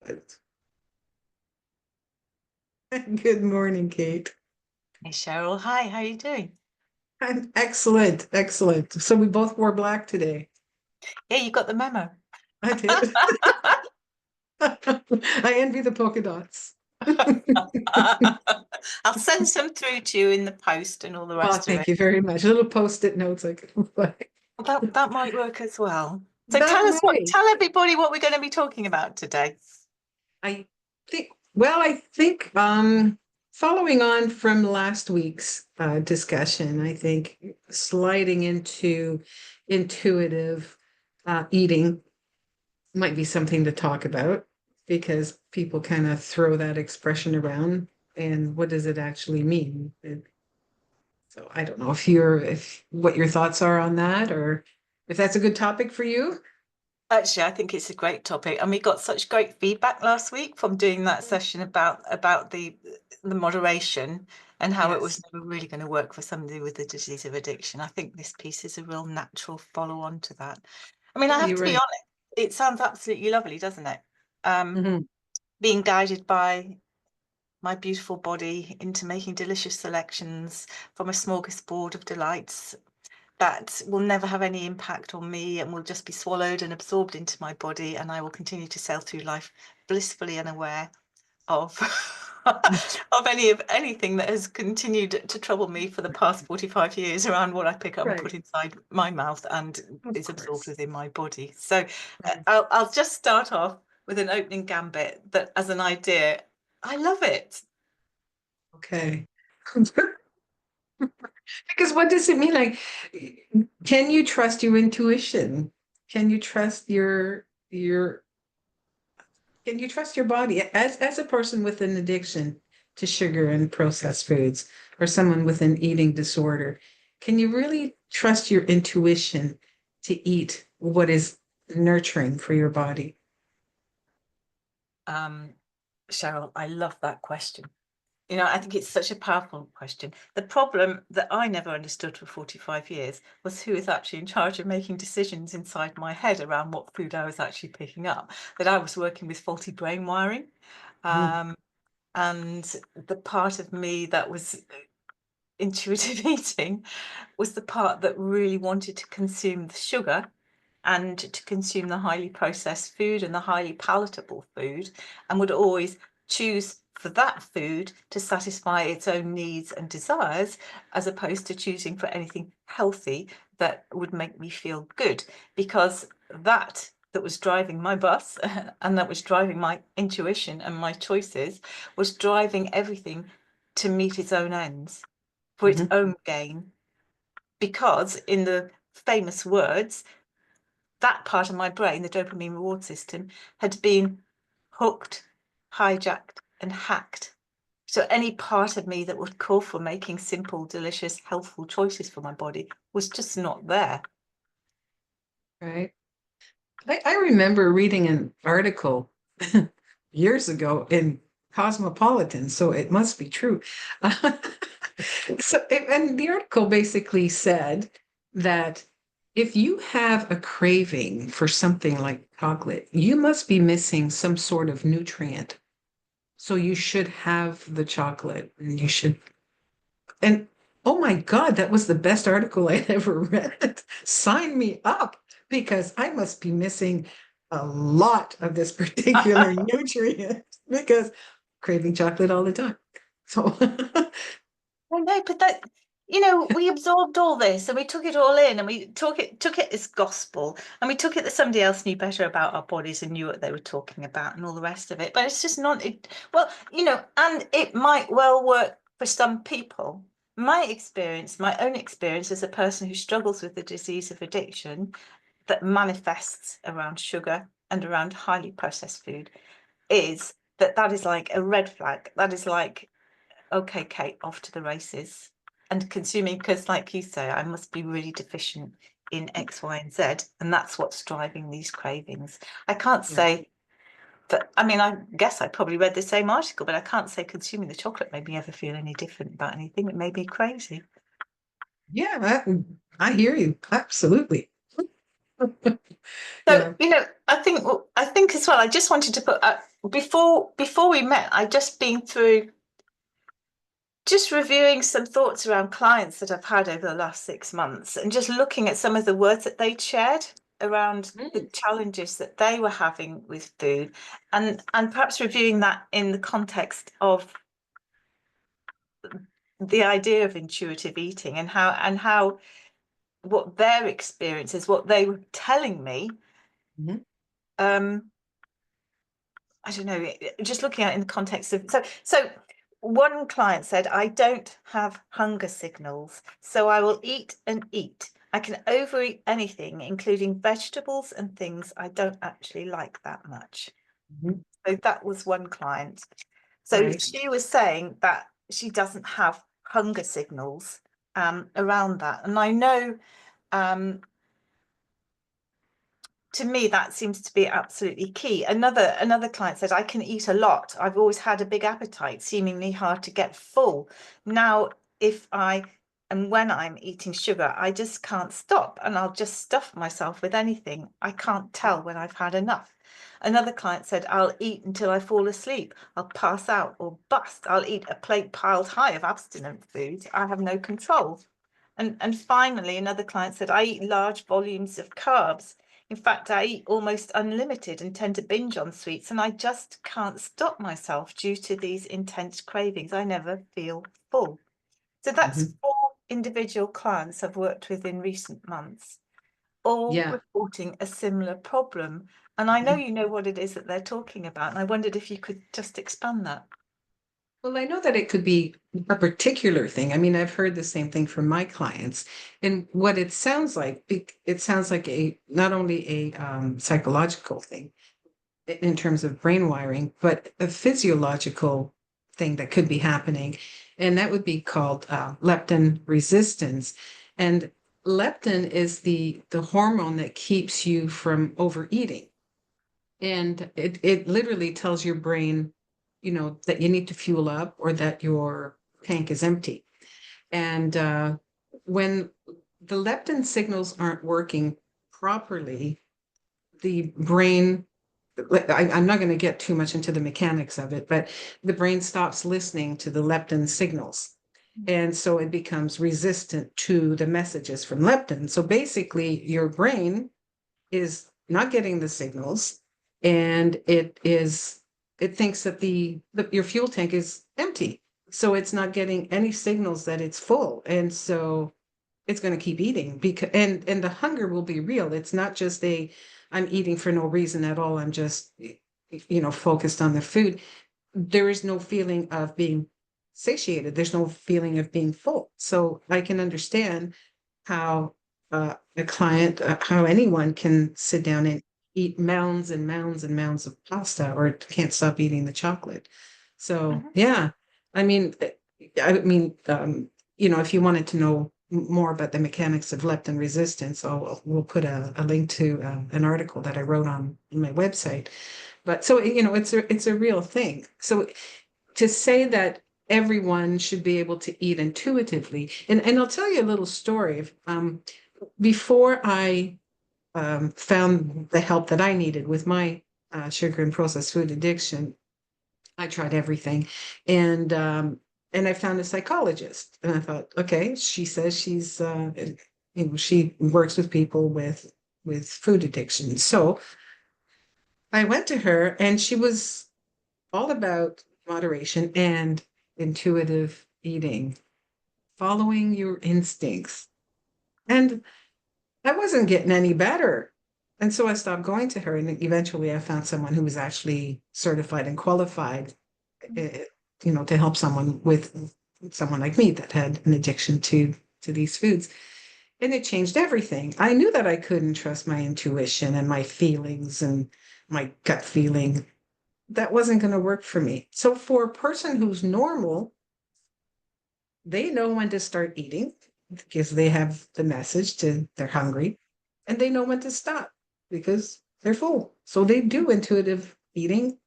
Good morning, Kate. Hey Cheryl, hi, how are you doing? I'm excellent, excellent. So we both wore black today. Yeah, you got the memo. I did. I envy the polka dots. I'll send some through to you in the post and all the Oh, rest of thank it. you very much. Little post-it notes I could like. That might work as well. So That might. tell everybody what we're going to be talking about today. I I think following on from last week's discussion, I think sliding into intuitive eating might be something to talk about because people kind of throw that expression around and what does it actually mean? So I don't know if what your thoughts are on that or if that's a good topic for you. Actually, I think it's a great topic, and we got such great feedback last week from doing that session about the moderation and how it Yes, was never really going to work for somebody with the disease of addiction. I think this piece is a real natural follow-on to that. I mean, I yeah, have you're to be right. honest, it sounds absolutely lovely, doesn't it? Um, Mhm. Being guided by my beautiful body into making delicious selections from a smorgasbord of delights that will never have any impact on me and will just be swallowed and absorbed into my body, and I will continue to sail through life blissfully unaware of of anything that has continued to trouble me for the past 45 years around what I pick up and Right, put inside my mouth and of is absorbed course. within my body. So Right. I'll just start off with an opening gambit that as an idea, I love it. Okay. Because what does it mean? Like, can you trust your intuition? Can you trust your can you trust your body as a person with an addiction to sugar and processed foods or someone with an eating disorder? Can you really trust your intuition to eat what is nurturing for your body? Um, Cheryl, I love that question. You know, I think it's such a powerful question. The problem that I never understood for 45 years was who was actually in charge of making decisions inside my head around what food I was actually picking up, that I was working with faulty brain wiring. Mm, Um, and the part of me that was intuitive eating was the part that really wanted to consume the sugar and to consume the highly processed food and the highly palatable food, and would always choose for that food to satisfy its own needs and desires, as opposed to choosing for anything healthy that would make me feel good, because that was driving my bus and that was driving my intuition and my choices was driving everything to meet its own ends for its mhm. own gain, because in the famous words, that part of my brain, the dopamine reward system, had been hooked, hijacked, and hacked. So any part of me that would call for making simple, delicious, healthful choices for my body was just not there. Right. I remember reading an article years ago in Cosmopolitan, so it must be true. And the article basically said that if you have a craving for something like chocolate, you must be missing some sort of nutrient. So you should have the chocolate and you should, and oh my God, that was the best article I'd ever read. Sign me up because I must be missing a lot of this particular nutrient because craving chocolate all the time. So I know, but that, you know, we absorbed all this and we took it all in and we took it as gospel, and we took it that somebody else knew better about our bodies and knew what they were talking about and all the rest of it. But it's just not it, well, you know, and it might well work for some people. My experience, my own experience as a person who struggles with the disease of addiction that manifests around sugar and around highly processed food, is that is like a red flag. That is like, okay, Kate, off to the races and consuming, because, like you say, I must be really deficient in X, Y, and Z, and that's what's driving these cravings. I can't yeah, say that, I mean, I guess I probably read the same article, but I can't say consuming the chocolate made me ever feel any different about anything. It made me crazy. yeah, I hear you. Absolutely. So, Yeah. you know, I think as well, I just wanted to put before we met, I'd just been through just reviewing some thoughts around clients that I've had over the last 6 months and just looking at some of the words that they'd shared around the Mm, challenges that they were having with food, and perhaps reviewing that in the context of the idea of intuitive eating and how what their experiences, what they were telling me, mhm, um, I don't know, just looking at it in the context of so one client said, I don't have hunger signals, so I will eat and eat. I can overeat anything, including vegetables and things I don't actually like that much. mhm. So that was one client. So Right. she was saying that she doesn't have hunger signals around that. And I know um, to me that seems to be absolutely key. Another client said, I can eat a lot. I've always had a big appetite, seemingly hard to get full. Now, if I and when I'm eating sugar, I just can't stop and I'll just stuff myself with anything. I can't tell when I've had enough. Another client said, I'll eat until I fall asleep. I'll pass out or bust. I'll eat a plate piled high of abstinent foods. I have no control. And finally, another client said, I eat large volumes of carbs. In fact, I eat almost unlimited and tend to binge on sweets, and I just can't stop myself due to these intense cravings. I never feel full. So that's Mhm. 4 individual clients I've worked with in recent months, all Yeah. reporting a similar problem. And I know Mhm. you know what it is that they're talking about, and I wondered if you could just expand that. Well, I know that it could be a particular thing. I mean, I've heard the same thing from my clients. And what it sounds like, it sounds like a not only a psychological thing in terms of brain wiring, but a physiological thing that could be happening. And that would be called leptin resistance. And leptin is the hormone that keeps you from overeating. And it literally tells your brain, that you need to fuel up or that your tank is empty. And when the leptin signals aren't working properly, the brain, I'm not going to get too much into the mechanics of it, but the brain stops listening to the leptin signals. And so it becomes resistant to the messages from leptin. So basically, your brain is not getting the signals, and it thinks that your fuel tank is empty, so it's not getting any signals that it's full, and so it's going to keep eating, because and the hunger will be real. It's not just a I'm eating for no reason at all, I'm just focused on the food. There is no feeling of being satiated, there's no feeling of being full. So I can understand how a client, how anyone can sit down and eat mounds and mounds and mounds of pasta, or can't stop eating the chocolate. So Mhm. yeah, I mean, if you wanted to know more about the mechanics of leptin resistance, we'll put a link to an article that I wrote on my website. But so it's a real thing. So to say that everyone should be able to eat intuitively. And I'll tell you a little story. Before I found the help that I needed with my sugar and processed food addiction, I tried everything. And I found a psychologist. And I thought, okay, she says she works with people with food addiction. So I went to her, and she was all about moderation and intuitive eating, following your instincts. And I wasn't getting any better. And so I stopped going to her. And eventually I found someone who was actually certified and qualified, uh, to help someone like me that had an addiction to these foods. And it changed everything. I knew that I couldn't trust my intuition and my feelings and my gut feeling. That wasn't going to work for me. So for a person who's normal, they know when to start eating because they have the message to they're hungry, and they know when to stop because they're full. So they do intuitive eating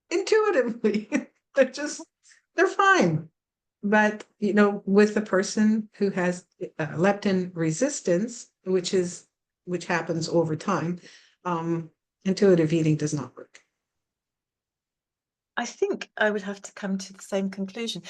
intuitively. they're just they're fine. But with the person who has leptin resistance, which happens over time, um, intuitive eating does not work. I think I would have to come to the same conclusion.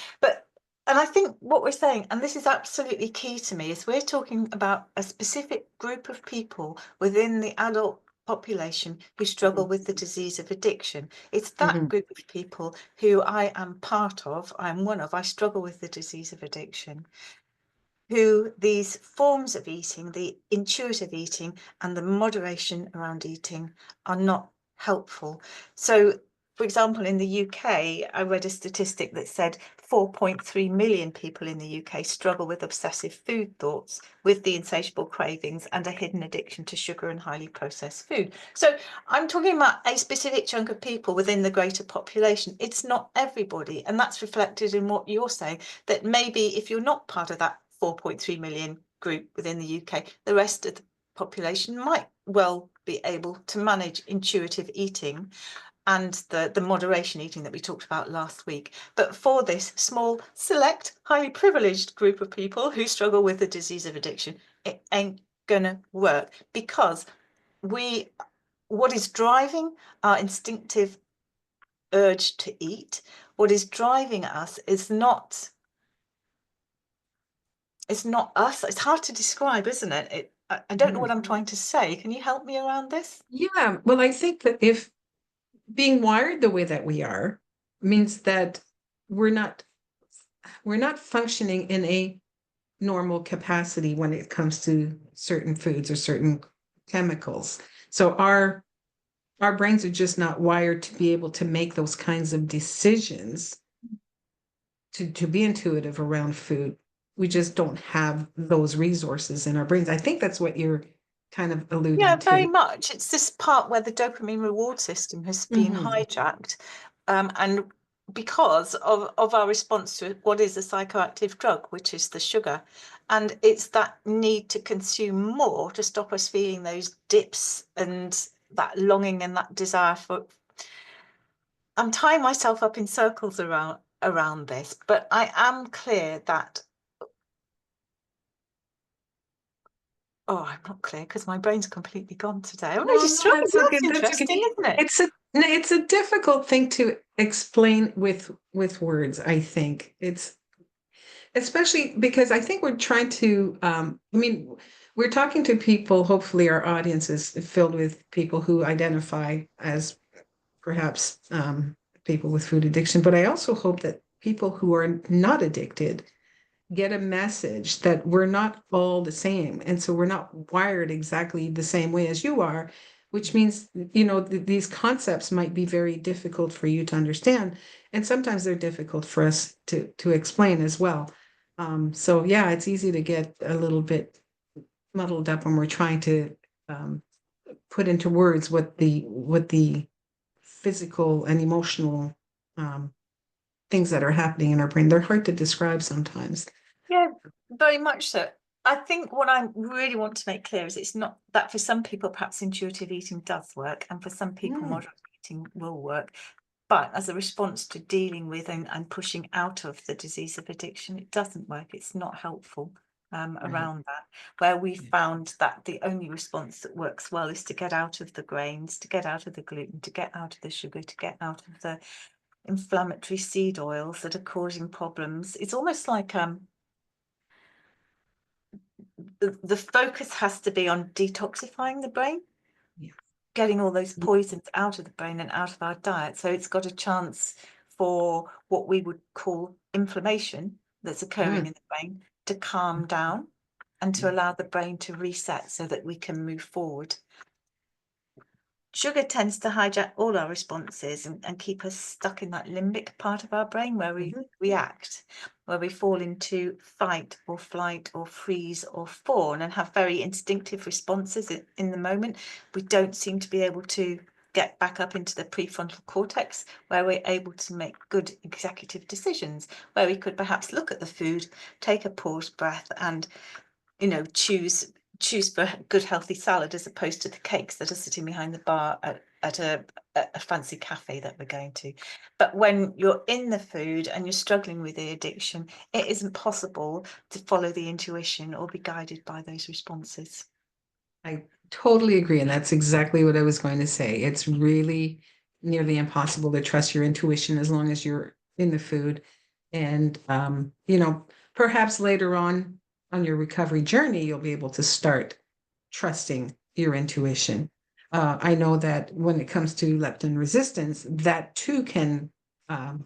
And I think what we're saying, and this is absolutely key to me, is we're talking about a specific group of people within the adult population who struggle with the disease of addiction. It's that Mhm. group of people who I am part of, I'm one of, I struggle with the disease of addiction, who these forms of eating, the intuitive eating and the moderation around eating, are not helpful. So, for example, in the UK, I read a statistic that said 4.3 million people in the UK struggle with obsessive food thoughts, with the insatiable cravings and a hidden addiction to sugar and highly processed food. So I'm talking about a specific chunk of people within the greater population. It's not everybody. And that's reflected in what you're saying, that maybe if you're not part of that 4.3 million group within the UK, the rest of the population might well be able to manage intuitive eating and the moderation eating that we talked about last week. But for this small, select, highly privileged group of people who struggle with the disease of addiction, it ain't gonna work, because what is driving our instinctive urge to eat, what is driving us is not, it's not us. It's hard to describe, isn't it? I don't know what I'm trying to say. Can you help me around this? Yeah, well, I think that if being wired the way that we are means that we're not we're not functioning in a normal capacity when it comes to certain foods or certain chemicals. So our brains are just not wired to be able to make those kinds of decisions, to be intuitive around food. We just don't have those resources in our brains. I think that's what you're kind of Yeah, alluding very to. much. It's this part where the dopamine reward system has been Mhm. hijacked. And because of our response to what is a psychoactive drug, which is the sugar. And it's that need to consume more to stop us feeling those dips and that longing and that desire for. I'm tying myself up in circles around this, but I am clear that, oh, I'm not clear because my brain's completely gone today. I'm No, really no, struggling. that's okay. That's That's okay. interesting, isn't it? It's a difficult thing to explain with words, I think. It's especially because I think we're trying to I mean, we're talking to people, hopefully our audience is filled with people who identify as perhaps people with food addiction, but I also hope that people who are not addicted get a message that we're not all the same. And so we're not wired exactly the same way as you are, which means, these concepts might be very difficult for you to understand. And sometimes they're difficult for us to explain as well. So yeah, it's easy to get a little bit muddled up when we're trying to um, put into words what the physical and emotional um, things that are happening in our brain. They're hard to describe sometimes. Yeah, very much so. I think what I really want to make clear is it's not that for some people, perhaps intuitive eating does work, and for some people, Mm, moderate eating will work. But as a response to dealing with and pushing out of the disease of addiction, it doesn't work. It's not helpful right. around that. Where we Yeah. found that the only response that works well is to get out of the grains, to get out of the gluten, to get out of the sugar, to get out of the inflammatory seed oils that are causing problems. It's almost like the focus has to be on detoxifying the brain, Yeah. getting all those poisons out of the brain and out of our diet. So it's got a chance for what we would call inflammation that's occurring Mm, in the brain to calm down and to yeah. allow the brain to reset so that we can move forward. Sugar tends to hijack all our responses and keep us stuck in that limbic part of our brain where we Mhm. react, where we fall into fight or flight or freeze or fawn and have very instinctive responses in the moment. We don't seem to be able to get back up into the prefrontal cortex where we're able to make good executive decisions, where we could perhaps look at the food, take a paused breath and choose for a good healthy salad as opposed to the cakes that are sitting behind the bar at a fancy cafe that we're going to. But when you're in the food and you're struggling with the addiction, it isn't possible to follow the intuition or be guided by those responses. I totally agree. And that's exactly what I was going to say. It's really nearly impossible to trust your intuition as long as you're in the food. And, you know, perhaps later on your recovery journey, you'll be able to start trusting your intuition. I know that when it comes to leptin resistance, that too can um,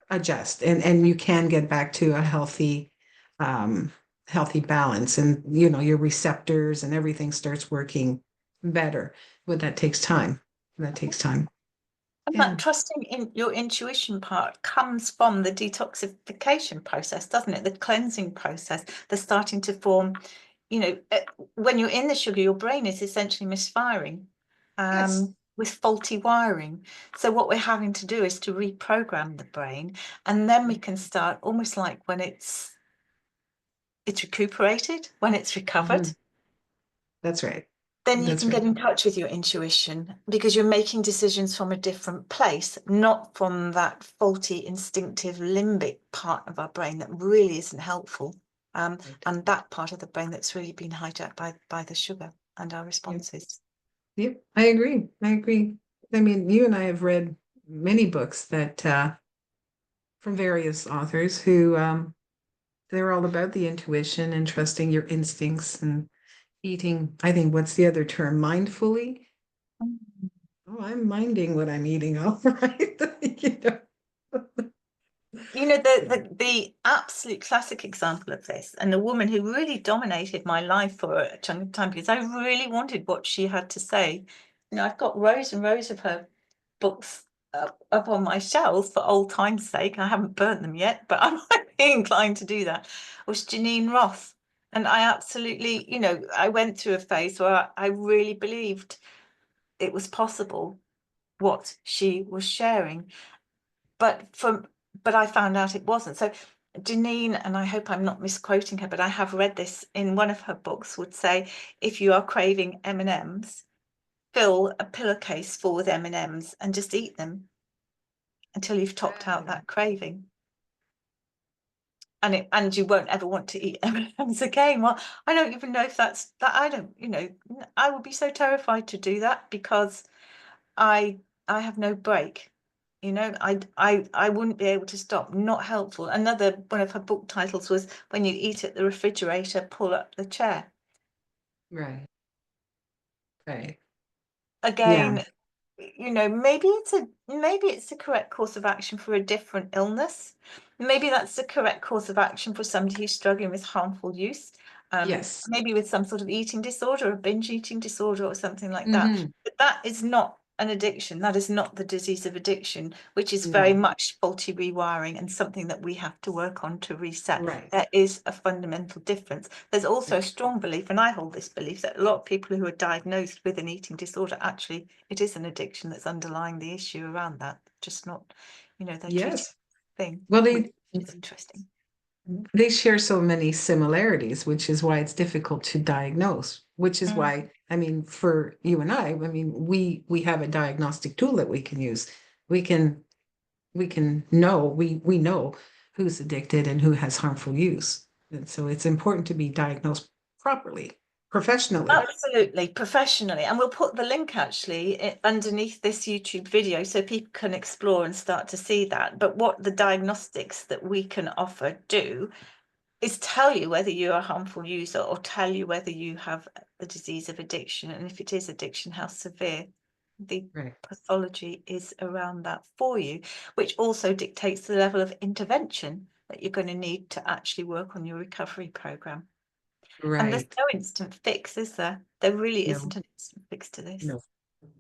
adjust, and you can get back to a um, healthy balance, and you know your receptors and everything starts working better. But that takes time. That takes time. And Yeah. that trusting in your intuition part comes from the detoxification process, doesn't it? The cleansing process, the starting to form, when you're in the sugar, your brain is essentially misfiring Yes. with faulty wiring. So what we're having to do is to reprogram the brain, and then we can start almost like when it's recuperated, when it's recovered. Mhm. That's right. Then you That's can get right. in touch with your intuition because you're making decisions from a different place, not from that faulty instinctive limbic part of our brain that really isn't helpful. Right. And that part of the brain that's really been hijacked by the sugar and our Yep. responses. Yep. I agree. I agree. I mean, you and I have read many books that from various authors who they're all about the intuition and trusting your instincts and eating. I think what's the other term? Mindfully. Oh, I'm minding what I'm eating, all right. You know? The absolute classic example of this, and the woman who really dominated my life for a chunk of time because I really wanted what she had to say. I've got rows and rows of her books up on my shelves for old time's sake. I haven't burnt them yet, but I might be inclined to do that. Was Janine Roth. And I absolutely, I went through a phase where I really believed it was possible what she was sharing. But I found out it wasn't. So Janine, and I hope I'm not misquoting her, but I have read this in one of her books, would say, if you are craving M&Ms, fill a pillowcase full with M&Ms and just eat them until you've topped out that craving. And you won't ever want to eat M&Ms again. Well, I don't even know if that's that. I don't, I would be so terrified to do that because I have no break. I wouldn't be able to stop. Not helpful. Another one of her book titles was When You Eat at the Refrigerator, Pull Up the Chair. Right. Right. Yeah. Again, maybe it's the correct course of action for a different illness. Maybe that's the correct course of action for somebody who's struggling with harmful use. Yes. Maybe with some sort of eating disorder, a binge eating disorder, or something like that. Hmm. But that is not an addiction. That is not the disease of addiction, which is very No. much faulty rewiring and something that we have to work on to reset. Right. There is a fundamental difference. There's also a Right. strong belief, and I hold this belief, that a lot of people who are diagnosed with an eating disorder, actually, it is an addiction that's underlying the issue around that, just not, they're treating Yes. the thing, Well, which is interesting. they share so many similarities, which is why it's difficult to diagnose, which is Mm. why, I mean, for you and I mean, we have a diagnostic tool that we can use. We can we know who's addicted and who has harmful use. And so it's important to be diagnosed properly, professionally. Absolutely, professionally. And we'll put the link actually underneath this YouTube video so people can explore and start to see that. But what the diagnostics that we can offer do is tell you whether you're a harmful user or tell you whether you have the disease of addiction. And if it is addiction, how severe the Right. pathology is around that for you, which also dictates the level of intervention that you're going to need to actually work on your recovery program. And there's Right. no instant fix, is there? There really No, isn't an instant fix to this. no,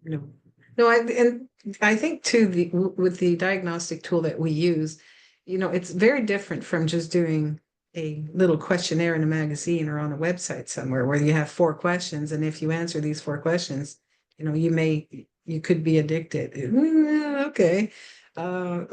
no. No, and I think too with the diagnostic tool that we use, you know, it's very different from just doing a little questionnaire in a magazine or on a website somewhere where you have four questions, and if you answer these four questions, you know, you could be addicted. Okay. Uh,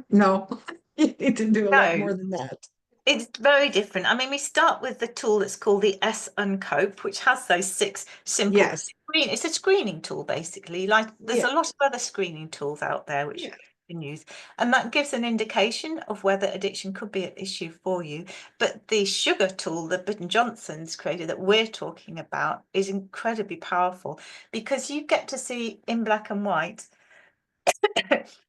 no, you need to do a lot No, more than that. it's very different. I mean, we start with the tool that's called the S Uncope, which has those 6 simple Yes. it's a screening tool, basically. Like there's Yeah. a lot of other screening tools out there which you Yeah. can use, and that gives an indication of whether addiction could be an issue for you. But the sugar tool that Bitten Johnson's created that we're talking about is incredibly powerful because you get to see in black and white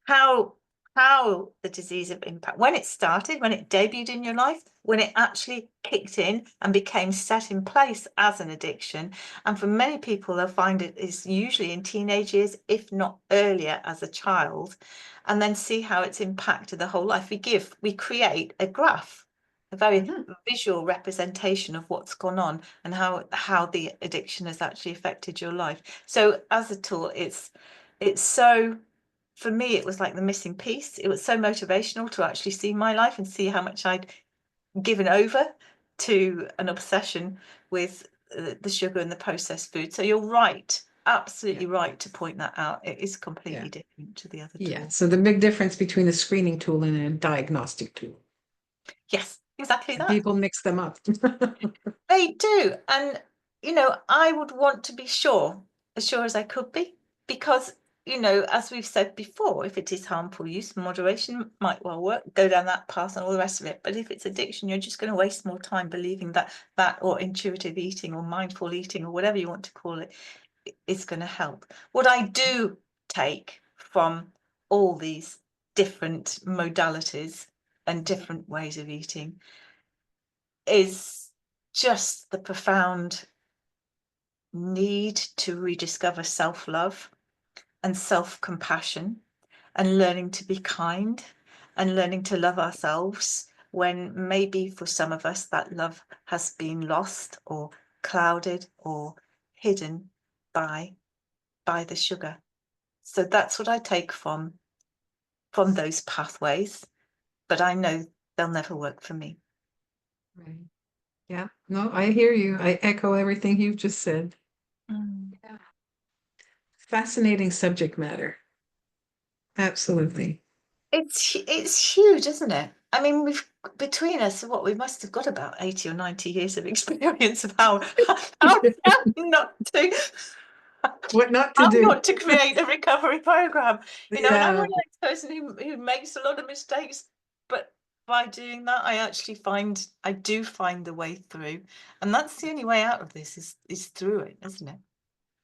how how the disease of impact, when it started, when it debuted in your life, when it actually kicked in and became set in place as an addiction. And for many people, they'll find it is usually in teenage years, if not earlier as a child, and then see how it's impacted the whole life. We create a graph, a very Mhm. visual representation of what's gone on and how the addiction has actually affected your life. So as a tool, it's so, for me, it was like the missing piece. It was so motivational to actually see my life and see how much I'd given over to an obsession with the sugar and the processed food. So you're right, Yeah, absolutely right to point that out. It is yeah, completely different to the other yeah. tool. So the big difference between a screening tool and a diagnostic tool. Yes, exactly And that. people mix them up. They do. And, I would want to be sure, as sure as I could be, because, as we've said before, if it is harmful use, moderation might well work, go down that path and all the rest of it. But if it's addiction, you're just going to waste more time believing that or intuitive eating or mindful eating or whatever you want to call it is going to help. What I do take from all these different modalities and different ways of eating is just the profound need to rediscover self-love and self-compassion and learning to be kind and learning to love ourselves when maybe for some of us that love has been lost or clouded or hidden by the sugar. So that's what I take from those pathways, but I know they'll never work for me. Right. Yeah. No, I hear you. I echo everything you've just said. Mm. Yeah. Fascinating subject matter. Absolutely. It's huge, isn't it? I mean, we've between us, what we must have got about 80 or 90 years of experience of how not to What not to how do. not to create a recovery program. And I'm Yeah. really like the person who makes a lot of mistakes, but by doing that, I do find the way through. And that's the only way out of this is through it, isn't it?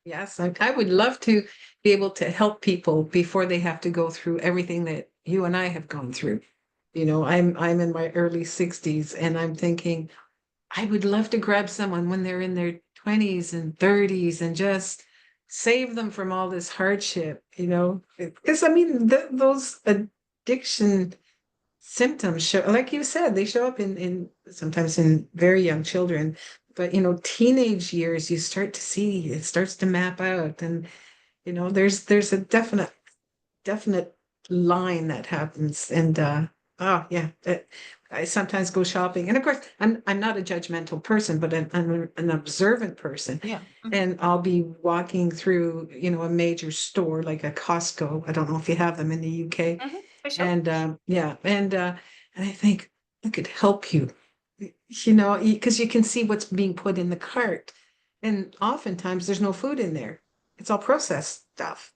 Yes, I would love to be able to help people before they have to go through everything that you and I have gone through. I'm in my early 60s and I'm thinking I would love to grab someone when they're in their 20s and 30s and just save them from all this hardship, because I mean those addiction symptoms show, like you said, they show up in sometimes in very young children, but teenage years you start to see it starts to map out, and there's a definite line that happens. And oh yeah, I sometimes go shopping, and of course I'm not a judgmental person, but I'm an observant person. Yeah. And I'll be walking through a major store like a Costco. I don't know if you have them in the UK. For sure. And yeah, and I think I could help you, because you can see what's being put in the cart, and oftentimes there's no food in there. It's all processed stuff,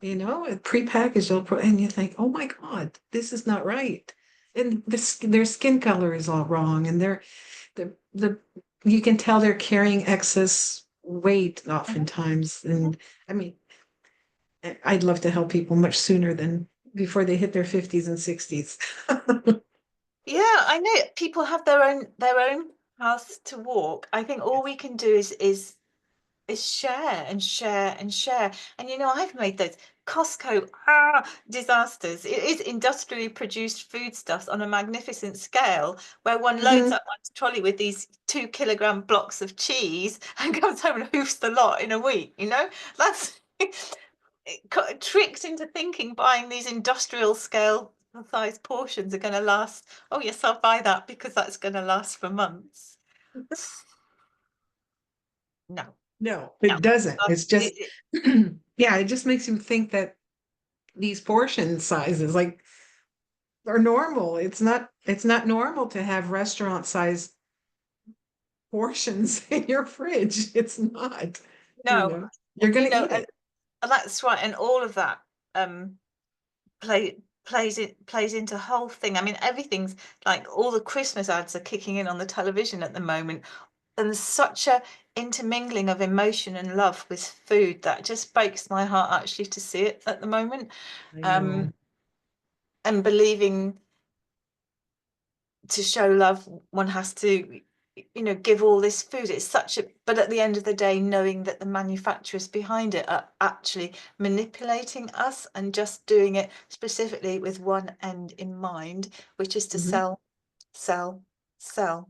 prepackaged, and you think, oh my God, this is not right. And their skin color is all wrong, and the you can tell they're carrying excess weight oftentimes. And I mean, I'd love to help people much sooner than before they hit their 50s and 60s. Yeah, I know people have their own paths to walk. I think all we can do is share and share and share. And I've made those Costco disasters. It is industrially produced foodstuffs on a magnificent scale where one loads Mhm. up one's trolley with these 2 kilogram blocks of cheese and comes home and hoofs the lot in a week, That's tricked into thinking buying these industrial scale size portions are going to last. Oh yes, I'll buy that because that's going to last for months. No, No, no. it doesn't. Um, It's just, it, yeah, it just makes you think that these portion sizes like are normal. It's not normal to have restaurant size portions in your fridge. It's not, you no, know. You're gonna eat and it. that's right, and all of that plays into whole thing. I mean, everything's like all the Christmas ads are kicking in on the television at the moment, and there's such a intermingling of emotion and love with food that just breaks my heart actually to see it at the moment. I know. Um, and believing to show love, one has to, give all this food. It's such a, but at the end of the day, knowing that the manufacturers behind it are actually manipulating us and just doing it specifically with one end in mind, which is to Mhm. sell, sell, sell.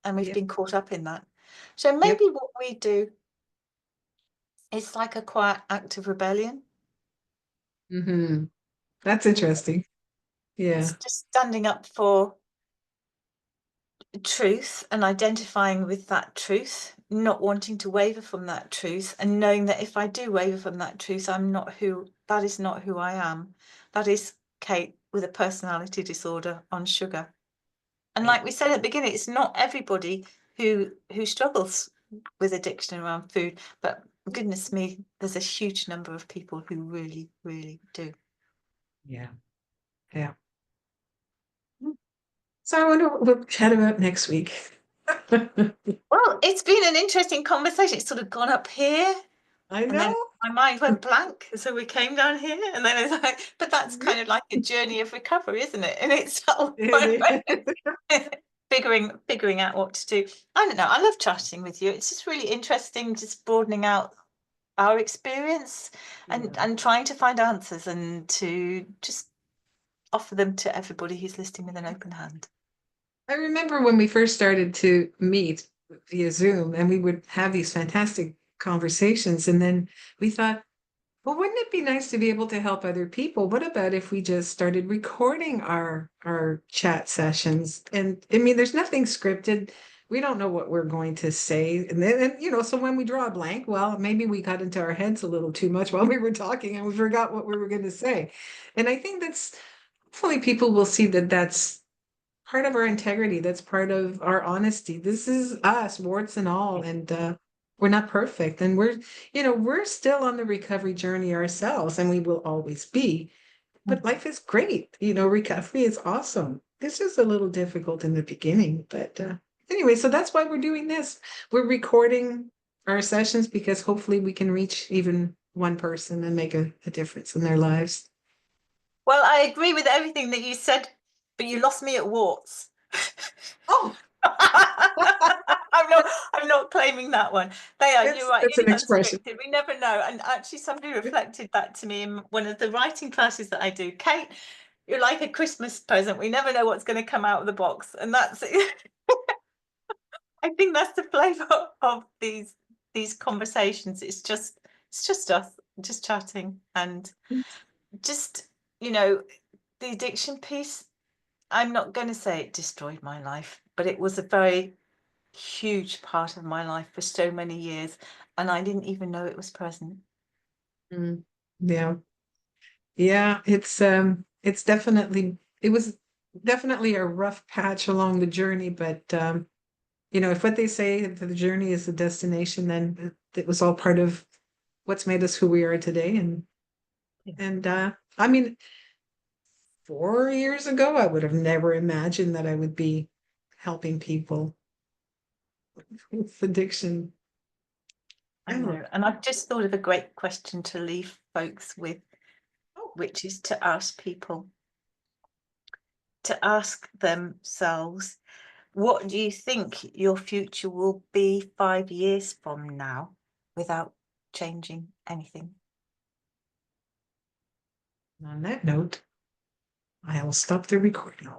And we've Yep. been caught up in that. So Yep. maybe what we do is like a quiet act of rebellion. Hmm. That's interesting. It's Yeah. just standing up for truth and identifying with that truth, not wanting to waver from that truth, and knowing that if I do waver from that truth, that is not who I am. That is Kate with a personality disorder on sugar. And Right. like we said at the beginning, it's not everybody who struggles with addiction around food, but goodness me, there's a huge number of people who really, really do. Yeah. Yeah. So I wonder what we'll chat about next week. Well, it's been an interesting conversation. It's sort of gone up here, I and then know. my mind went blank. So we came down here, and then it's like, but that's kind of like a journey of recovery, isn't it? In itself, It is. figuring out what to do. I don't know. I love chatting with you. It's just really interesting, just broadening out our experience and Yeah. trying to find answers and to just offer them to everybody who's listening with an open hand. I remember when we first started to meet via Zoom and we would have these fantastic conversations. And then we thought, well, wouldn't it be nice to be able to help other people? What about if we just started recording our chat sessions? And I mean, there's nothing scripted. We don't know what we're going to say. And then, so when we draw a blank, well, maybe we got into our heads a little too much while we were talking and we forgot what we were going to say. And I think that's hopefully people will see that that's part of our integrity. That's part of our honesty. This is us, warts and all. And we're not perfect. And we're still on the recovery journey ourselves, and we will always be. But life is great. Recovery is awesome. This is a little difficult in the beginning. But anyway, so that's why we're doing this. We're recording our sessions because hopefully we can reach even one person and make a difference in their lives. Well, I agree with everything that you said, but you lost me at warts. Oh, I'm not claiming that one. They are, you're right, that's it an is expression. unscripted. We never know. And actually somebody reflected that to me in one of the writing classes that I do. Kate, you're like a Christmas present. We never know what's going to come out of the box. And that's I think that's the flavour of these conversations. It's just us just chatting and just, the addiction piece. I'm not going to say it destroyed my life, but it was a very huge part of my life for so many years, and I didn't even know it was present. Mm, yeah. Yeah, it's definitely it was definitely a rough patch along the journey, but if what they say that the journey is the destination, then it was all part of what's made us who we are today. And I mean, 4 years ago, I would have never imagined that I would be helping people with addiction. I I don't know. know, and I've just thought of a great question to leave folks with, Oh, which is to ask people to ask themselves, what do you think your future will be 5 years from now without changing anything? on that note, I'll stop the recording.